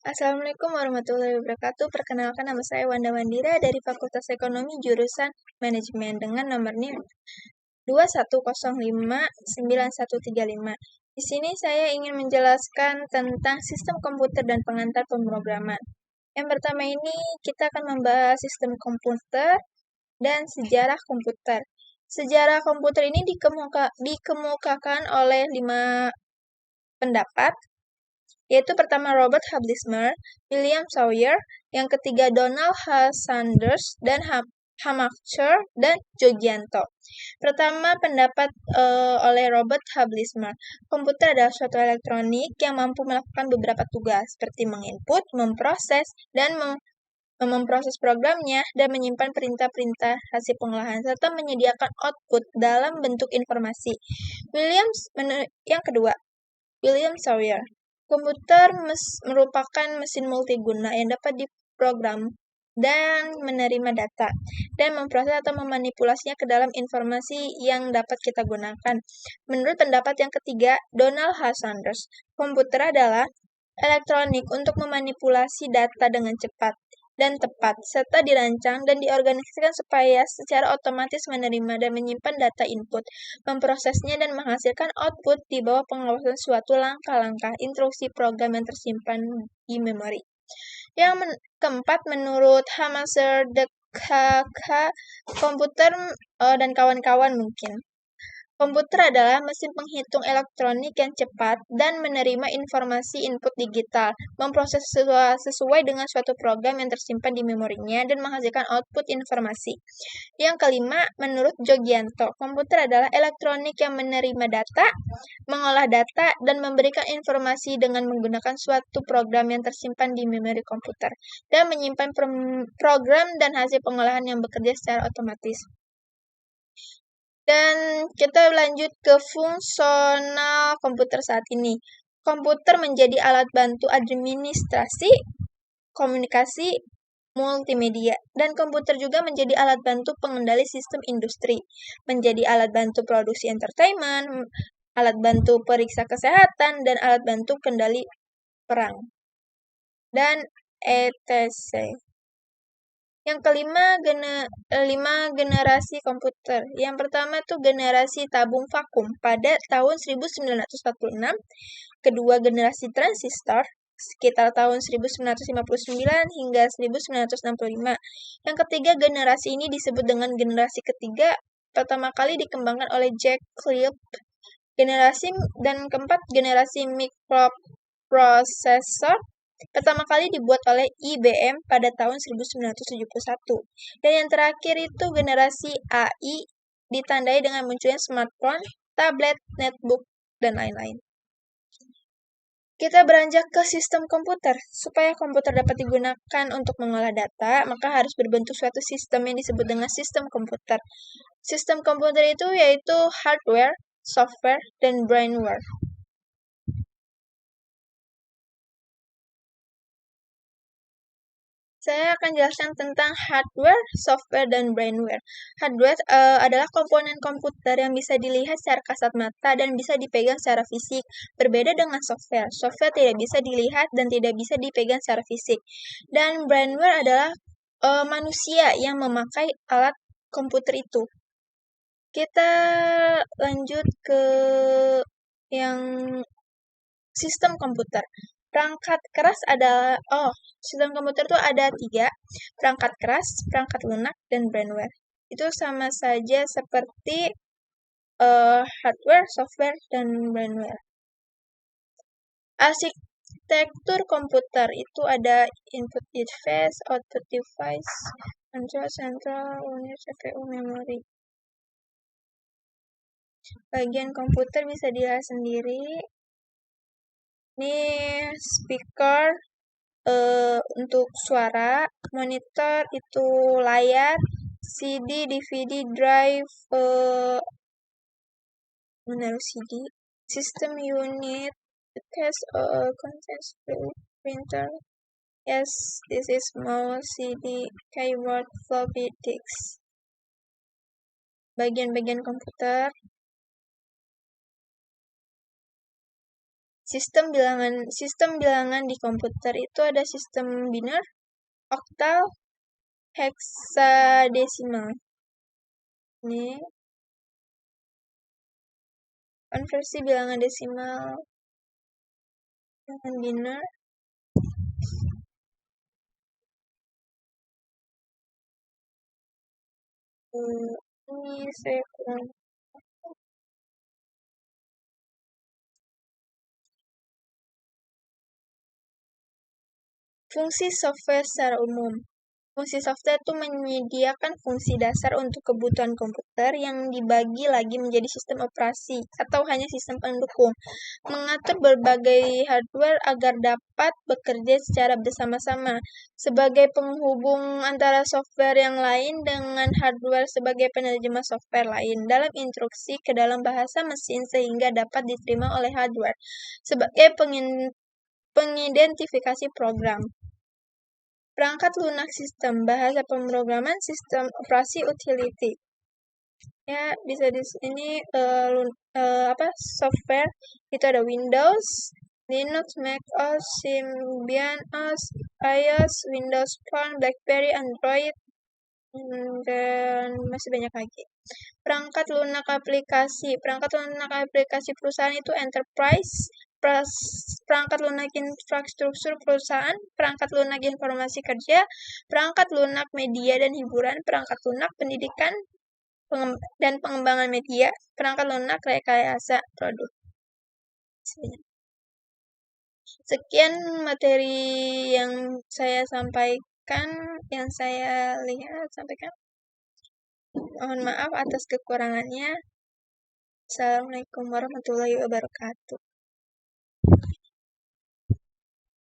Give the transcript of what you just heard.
Assalamualaikum warahmatullahi wabarakatuh. Perkenalkan, nama saya Wanda Mandira dari Fakultas Ekonomi jurusan Manajemen dengan nomor NIM 21059135. Di sini saya ingin menjelaskan tentang sistem komputer dan pengantar pemrograman. Yang pertama ini kita akan membahas sistem komputer dan sejarah komputer. Sejarah komputer ini dikemukakan oleh 5 pendapat, yaitu pertama Robert Hubblismer, William Sawyer, yang ketiga Donald H. Sanders, dan Hamacher, dan Jogianto. Pertama pendapat oleh Robert Hubblismer. Komputer adalah suatu elektronik yang mampu melakukan beberapa tugas, seperti menginput, memproses, dan memproses programnya, dan menyimpan perintah-perintah hasil pengolahan, serta menyediakan output dalam bentuk informasi. Yang kedua, William Sawyer. Komputer merupakan mesin multiguna yang dapat diprogram dan menerima data, dan memproses atau memanipulasinya ke dalam informasi yang dapat kita gunakan. Menurut pendapat yang ketiga, Donald H. Sanders, komputer adalah elektronik untuk memanipulasi data dengan cepat dan tepat, serta dirancang dan diorganisasikan supaya secara otomatis menerima dan menyimpan data input, memprosesnya dan menghasilkan output di bawah pengawasan suatu langkah-langkah instruksi program yang tersimpan di memori. Yang keempat, menurut Hamacher, DKK, komputer dan kawan-kawan mungkin. Komputer adalah mesin penghitung elektronik yang cepat dan menerima informasi input digital, memproses sesuai dengan suatu program yang tersimpan di memorinya, dan menghasilkan output informasi. Yang kelima, menurut Jogianto, komputer adalah elektronik yang menerima data, mengolah data, dan memberikan informasi dengan menggunakan suatu program yang tersimpan di memori komputer, dan menyimpan program dan hasil pengolahan yang bekerja secara otomatis. Dan kita lanjut ke fungsional komputer saat ini. Komputer menjadi alat bantu administrasi, komunikasi, multimedia, dan komputer juga menjadi alat bantu pengendali sistem industri, menjadi alat bantu produksi entertainment, alat bantu periksa kesehatan, dan alat bantu kendali perang, dan etc. Yang kelima, 5 generasi komputer. Yang pertama itu generasi tabung vakum pada tahun 1946. Kedua, generasi transistor sekitar tahun 1959 hingga 1965. Yang ketiga, generasi ini disebut dengan generasi ketiga, pertama kali dikembangkan oleh Jack Clip. Dan keempat, generasi mikroprosesor pertama kali dibuat oleh IBM pada tahun 1971. Dan yang terakhir itu generasi AI, ditandai dengan munculnya smartphone, tablet, netbook, dan lain-lain. Kita beranjak ke sistem komputer. Supaya komputer dapat digunakan untuk mengolah data, maka harus berbentuk suatu sistem yang disebut dengan sistem komputer. Sistem komputer itu yaitu hardware, software, dan brainware. Saya akan jelaskan tentang hardware, software, dan brainware. Hardware adalah komponen komputer yang bisa dilihat secara kasat mata dan bisa dipegang secara fisik. Berbeda dengan software. Software tidak bisa dilihat dan tidak bisa dipegang secara fisik. Dan brainware adalah manusia yang memakai alat komputer itu. Kita lanjut ke yang sistem komputer. Perangkat keras adalah, sistem komputer itu ada 3, perangkat keras, perangkat lunak, dan brainware. Itu sama saja seperti hardware, software, dan brainware. Arsitektur komputer itu ada input device, output device, control central unit, CPU, memori. Bagian komputer bisa dilihat sendiri. Ini speaker untuk suara, monitor itu layar, CD, DVD, drive, menaruh CD, system unit, test contents, printer. Yes, this is mouse, CD, keyboard, floppy disk. Bagian-bagian komputer. Sistem bilangan di komputer itu ada sistem biner, oktal, heksadesimal. Ini konversi bilangan desimal bilangan biner. Ini saya kurang. Fungsi software secara umum. Fungsi software itu menyediakan fungsi dasar untuk kebutuhan komputer yang dibagi lagi menjadi sistem operasi atau hanya sistem pendukung. Mengatur berbagai hardware agar dapat bekerja secara bersama-sama sebagai penghubung antara software yang lain dengan hardware sebagai penerjemah software lain dalam instruksi ke dalam bahasa mesin sehingga dapat diterima oleh hardware sebagai pengidentifikasi program. Perangkat lunak sistem, bahasa pemrograman sistem operasi utility. Ya, bisa di sini software itu ada Windows, Linux, Mac OS, Symbian OS, iOS, Windows Phone, BlackBerry, Android, dan masih banyak lagi. Perangkat lunak aplikasi perusahaan itu enterprise, perangkat lunak infrastruktur perusahaan, perangkat lunak informasi kerja, perangkat lunak media dan hiburan, perangkat lunak pendidikan dan pengembangan media, perangkat lunak rekayasa produk. Sekian materi yang saya sampaikan, yang saya sampaikan. Mohon maaf atas kekurangannya. Assalamualaikum warahmatullahi wabarakatuh.